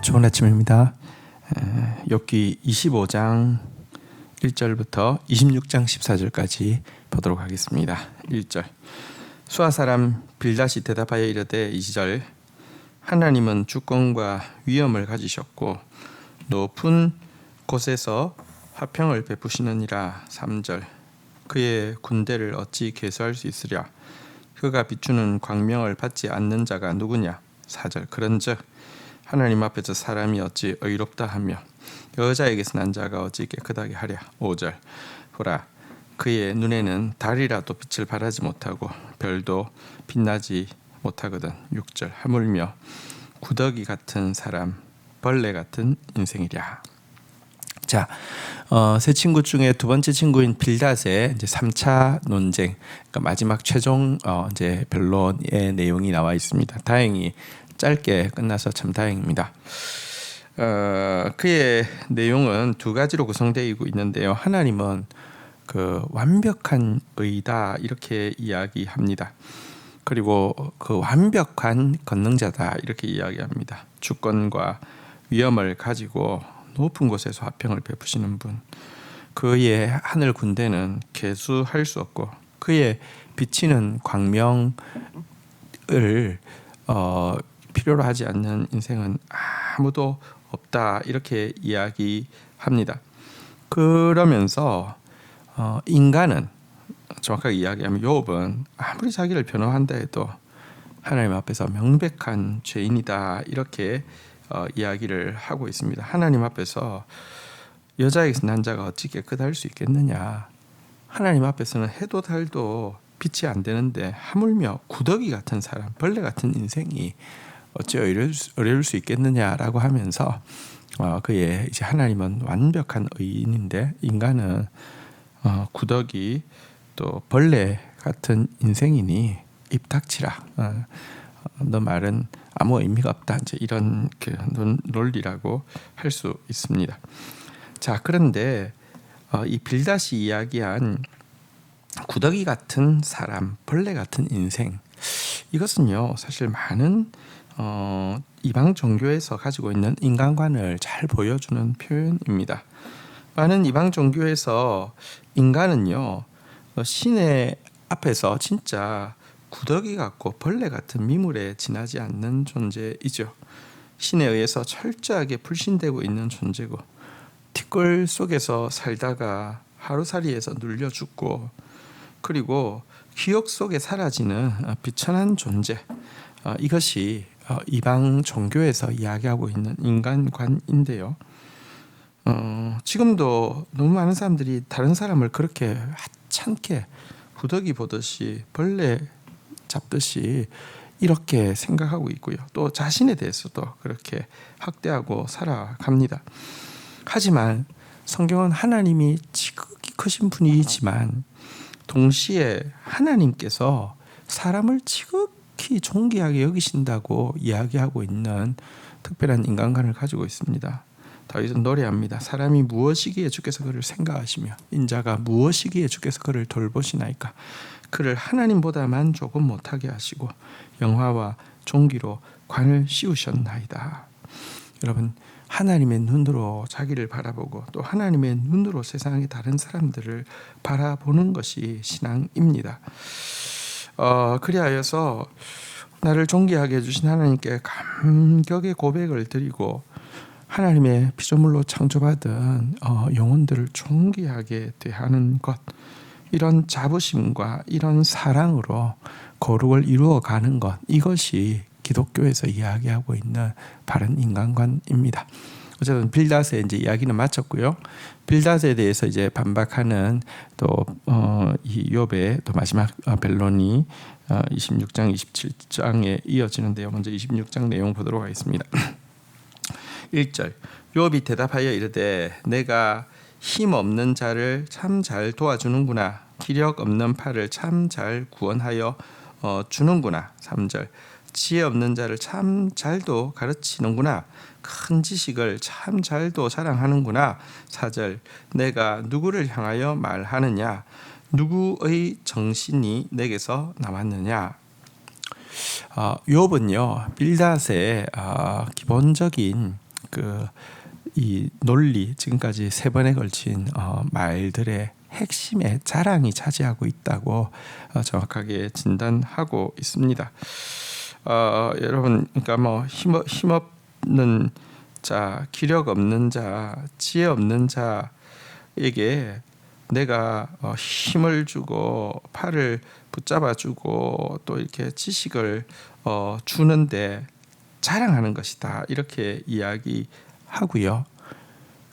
좋은 아침입니다. 욥기 25장 1절부터 26장 14절까지 보도록 하겠습니다. 1절 수아 사람 빌닷이 대답하여 이르되 2절 하나님은 주권과 위엄을 가지셨고 높은 곳에서 화평을 베푸시느니라. 3절 그의 군대를 어찌 계수할 수 있으랴. 그가 비추는 광명을 받지 않는 자가 누구냐. 4절 그런즉 하나님 앞에서 사람이 어찌 의롭다 하며 여자에게서 난 자가 어찌 깨끗하게 하랴. 5절 보라 그의 눈에는 달이라도 빛을 발하지 못하고 별도 빛나지 못하거든. 6절 하물며 구더기 같은 사람 벌레 같은 인생이랴. 자, 세 친구 중에 두 번째 친구인 빌닷의 이제 3차 논쟁, 그러니까 마지막 최종 이제 변론의 내용이 나와 있습니다. 다행히 짧게 끝나서 참 다행입니다. 그의 내용은 두 가지로 구성되어 있는데요. 하나님은 그 완벽한 의다 이렇게 이야기합니다. 그리고 그 완벽한 권능자다 이렇게 이야기합니다. 주권과 위엄을 가지고 높은 곳에서 화평을 베푸시는 분, 그의 하늘 군대는 계수할 수 없고 그의 비치는 광명을 필요로 하지 않는 인생은 아무도 없다 이렇게 이야기합니다. 그러면서 인간은 정확하게 이야기하면 욥은 아무리 자기를 변호한다 해도 하나님 앞에서 명백한 죄인이다 이렇게 이야기를 하고 있습니다. 하나님 앞에서 여자에게서 난 자가 어찌 깨끗할 수 있겠느냐. 하나님 앞에서는 해도 달도 빛이 안 되는데 하물며 구더기 같은 사람, 벌레 같은 인생이 어찌 어려울 수 있겠느냐라고 하면서 그의 이제 하나님은 완벽한 의인인데 인간은 구더기 또 벌레 같은 인생이니 입 닥치라. 너 말은 아무 의미가 없다. 이제 이런 논리라고 할 수 있습니다. 자, 그런데 이 빌닷이 이야기한 구더기 같은 사람, 벌레 같은 인생, 이것은요 사실 많은 이방 종교에서 가지고 있는 인간관을 잘 보여주는 표현입니다. 많은 이방 종교에서 인간은요 신의 앞에서 진짜 구더기 같고 벌레 같은 미물에 지나지 않는 존재이죠. 신에 의해서 철저하게 불신되고 있는 존재고 티끌 속에서 살다가 하루살이에서 눌려 죽고 그리고 기억 속에 사라지는 비천한 존재, 이것이 이방 종교에서 이야기하고 있는 인간관인데요. 지금도 너무 많은 사람들이 다른 사람을 그렇게 하찮게 구더기 보듯이 벌레 잡듯이 이렇게 생각하고 있고요. 또 자신에 대해서도 그렇게 학대하고 살아갑니다. 하지만 성경은 하나님이 지극히 크신 분이지만 동시에 하나님께서 사람을 지극히 존귀하게 여기신다고 이야기하고 있는 특별한 인간관을 가지고 있습니다. 다윗은 노래합니다. 사람이 무엇이기에 주께서 그를 생각하시며 인자가 무엇이기에 주께서 그를 돌보시나이까. 그를 하나님보다만 조금 못하게 하시고 영화와 존귀로 관을 씌우셨나이다. 여러분, 하나님의 눈으로 자기를 바라보고 또 하나님의 눈으로 세상의 다른 사람들을 바라보는 것이 신앙입니다. 그리하여서 나를 존귀하게 해주신 하나님께 감격의 고백을 드리고 하나님의 피조물로 창조받은 영혼들을 존귀하게 대하는 것, 이런 자부심과 이런 사랑으로 거룩을 이루어가는 것, 이것이 기독교에서 이야기하고 있는 바른 인간관입니다. 어쨌든 빌닷의 이제 이야기는 마쳤고요. 빌닷에 대해서 이제 반박하는 또 이 욥의 또 마지막 변론이 26장, 27장에 이어지는데요. 먼저 26장 내용 보도록 하겠습니다. 1절 욥이 대답하여 이르되 내가 힘 없는 자를 참 잘 도와주는구나. 기력 없는 팔을 참 잘 구원하여 주는구나. 3절 지혜 없는 자를 참 잘도 가르치는구나. 큰 지식을 참 잘도 자랑하는구나. 4절 내가 누구를 향하여 말하느냐. 누구의 정신이 내게서 나왔느냐. 욥은요 빌닷의 기본적인 이 논리 지금까지 세 번에 걸친 말들의 핵심에 자랑이 차지하고 있다고 정확하게 진단하고 있습니다. 여러분, 그러니까 뭐 힘없는 자, 기력 없는 자, 지혜 없는 자에게 내가 힘을 주고 팔을 붙잡아주고 또 이렇게 지식을 주는데 자랑하는 것이다, 이렇게 이야기하고요.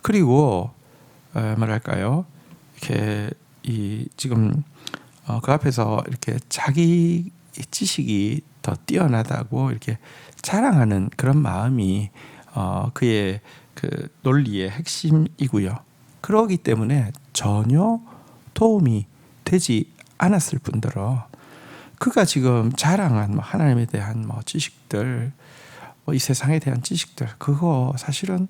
그리고 뭐랄까요, 이렇게 지금 그 앞에서 이렇게 자기 지식이 더 뛰어나다고 이렇게 자랑하는 그런 마음이 그의 그 논리의 핵심이고요. 그러기 때문에 전혀 도움이 되지 않았을 뿐더러 그가 지금 자랑한 하나님에 대한 지식들, 이 세상에 대한 지식들, 그거 사실은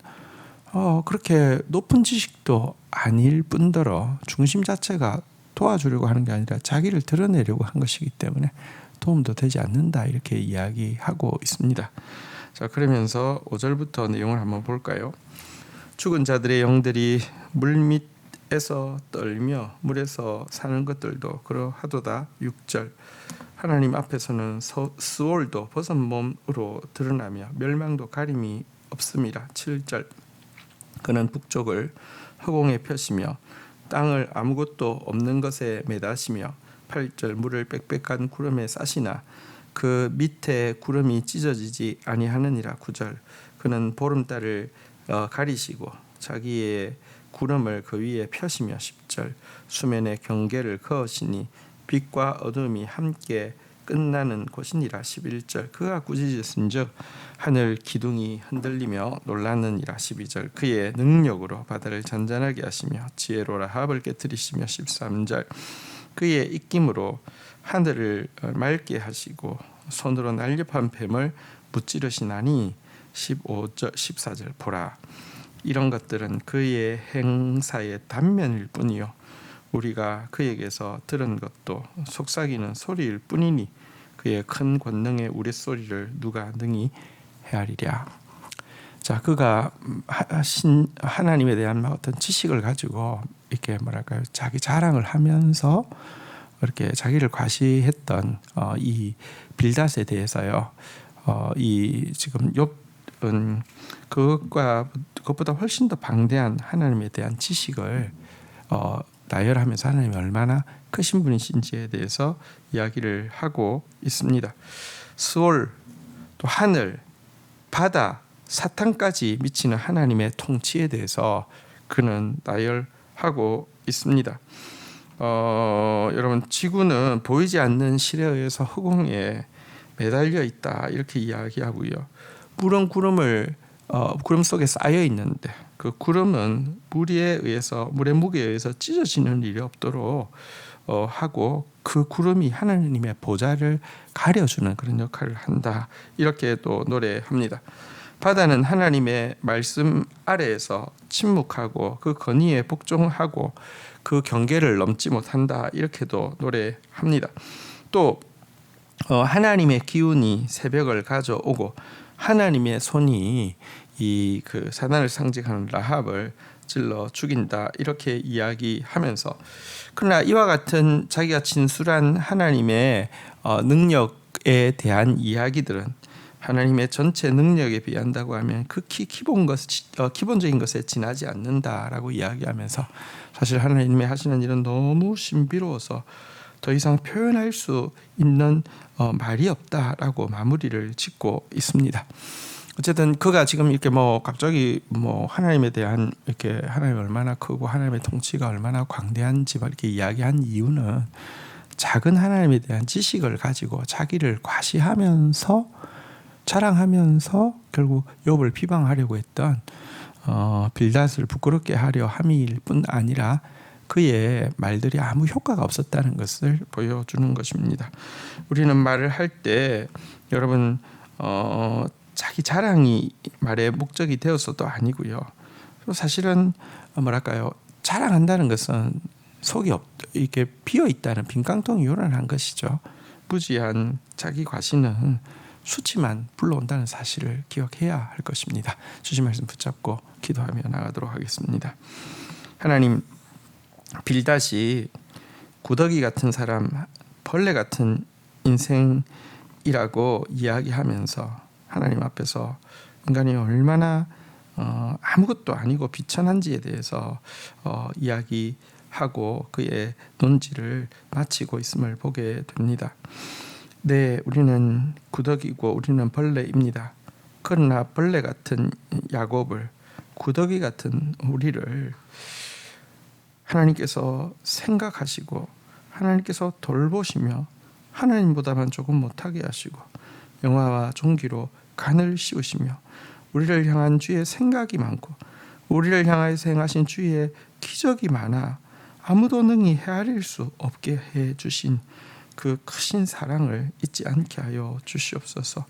그렇게 높은 지식도 아닐 뿐더러 중심 자체가 도와주려고 하는 게 아니라 자기를 드러내려고 한 것이기 때문에 도움도 되지 않는다, 이렇게 이야기하고 있습니다. 자, 그러면서 5절부터 내용을 한번 볼까요? 죽은 자들의 영들이 물밑에서 떨며 물에서 사는 것들도 그러하도다. 6절, 하나님 앞에서는 스올도 벗은 몸으로 드러나며 멸망도 가림이 없음이라. 7절, 그는 북쪽을 허공에 펴시며 땅을 아무것도 없는 것에 매다시며 8절, 물을 빽빽한 구름에 싸시나 그 밑에 구름이 찢어지지 아니하느니라. 9절, 그는 보름달을 가리시고 자기의 구름을 그 위에 펴시며 10절, 수면에 경계를 그으시니 빛과 어둠이 함께 끝나는 곳이니라. 11절, 그가 꾸짖으신즉 하늘 기둥이 흔들리며 놀라느니라. 12절, 그의 능력으로 바다를 잔잔하게 하시며 지혜로 라합을 깨뜨리시며 13절, 그의 입김으로 하늘을 맑게 하시고 손으로 날렵한 뱀을 무찌르시나니. 15절, 14절, 보라, 이런 것들은 그의 행사의 단면일 뿐이요 우리가 그에게서 들은 것도 속삭이는 소리일 뿐이니 그의 큰 권능의 우레소리를 누가 능히 헤아리랴. 자, 그가 하나님에 대한 어떤 지식을 가지고 이렇게 뭐랄까요, 자기 자랑을 하면서 이렇게 자기를 과시했던 이 빌닷에 대해서요, 이 지금 욥은 그것보다 훨씬 더 방대한 하나님에 대한 지식을 나열하면서 하나님이 얼마나 크신 분이신지에 대해서 이야기를 하고 있습니다. 스올, 또 하늘, 바다, 사탄까지 미치는 하나님의 통치에 대해서 그는 나열하고 있습니다. 여러분, 지구는 보이지 않는 실에 의해서 허공에 매달려 있다, 이렇게 이야기하고요. 물은 구름 속에 쌓여 있는데 그 구름은 물의 무게에 의해서 찢어지는 일이 없도록 하고 그 구름이 하나님의 보좌를 가려주는 그런 역할을 한다, 이렇게 또 노래합니다. 바다는 하나님의 말씀 아래에서 침묵하고 그 건의에 복종하고 그 경계를 넘지 못한다, 이렇게도 노래합니다. 또 하나님의 기운이 새벽을 가져오고 하나님의 손이 이 사단을 상징하는 라합을 찔러 죽인다, 이렇게 이야기하면서, 그러나 이와 같은 자기가 진술한 하나님의 능력에 대한 이야기들은 하나님의 전체 능력에 비한다고 하면 극히 기본적인 것에 지나지 않는다라고 이야기하면서 사실 하나님의 하시는 일은 너무 신비로워서 더 이상 표현할 수 있는 말이 없다라고 마무리를 짓고 있습니다. 어쨌든 그가 지금 이렇게 갑자기 하나님에 대한 이렇게 하나님이 얼마나 크고 하나님의 통치가 얼마나 광대한지 이렇게 이야기한 이유는 작은 하나님에 대한 지식을 가지고 자기를 과시하면서 자랑하면서 결국 욥을 비방하려고 했던 빌닷을 부끄럽게 하려 함일 뿐 아니라 그의 말들이 아무 효과가 없었다는 것을 보여주는 것입니다. 우리는 말을 할 때 여러분 자기 자랑이 말의 목적이 되어서도 아니고요. 사실은 자랑한다는 것은 속이 이렇게 비어 있다는 빈깡통이 요란한 것이죠. 무지한 자기 과시는 수치만 불러온다는 사실을 기억해야 할 것입니다. 주신 말씀 붙잡고 기도하며 나가도록 하겠습니다. 하나님, 빌닷이 구더기 같은 사람, 벌레 같은 인생이라고 이야기하면서 하나님 앞에서 인간이 얼마나 아무것도 아니고 비천한지에 대해서 이야기하고 그의 논지를 마치고 있음을 보게 됩니다. 네, 우리는 구더기고 우리는 벌레입니다. 그러나 벌레 같은 야곱을, 구더기 같은 우리를 하나님께서 생각하시고 하나님께서 돌보시며 하나님보다만 조금 못하게 하시고 영화와 종기로 간을 씌우시며 우리를 향한 주의 생각이 많고 우리를 향하여서 행하신 주의 기적이 많아 아무도 능히 헤아릴 수 없게 해주신 그 크신 사랑을 잊지 않게 하여 주시옵소서.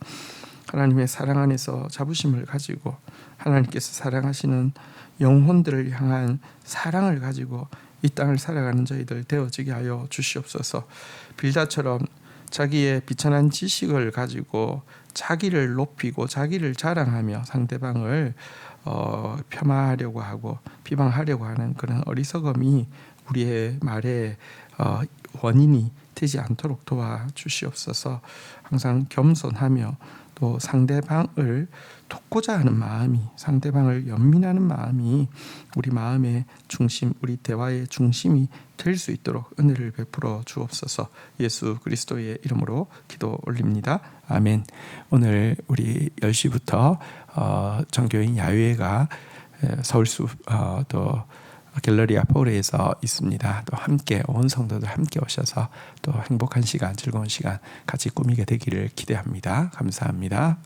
하나님의 사랑 안에서 자부심을 가지고 하나님께서 사랑하시는 영혼들을 향한 사랑을 가지고 이 땅을 살아가는 저희들 되어지게 하여 주시옵소서. 빌닷처럼 자기의 비천한 지식을 가지고 자기를 높이고 자기를 자랑하며 상대방을 폄하하려고 하고 비방하려고 하는 그런 어리석음이 우리의 말의 원인이 되지 않도록 도와주시옵소서. 항상 겸손하며 또 상대방을 돕고자 하는 마음이, 상대방을 연민하는 마음이 우리 마음의 중심, 우리 대화의 중심이 될 수 있도록 은혜를 베풀어 주옵소서. 예수 그리스도의 이름으로 기도 올립니다. 아멘. 오늘 우리 10시부터 정교인 야유회가 서울수 또 갤러리아 포레에서 있습니다. 또 함께 온 성도들 함께 오셔서 또 행복한 시간, 즐거운 시간 같이 꾸미게 되기를 기대합니다. 감사합니다.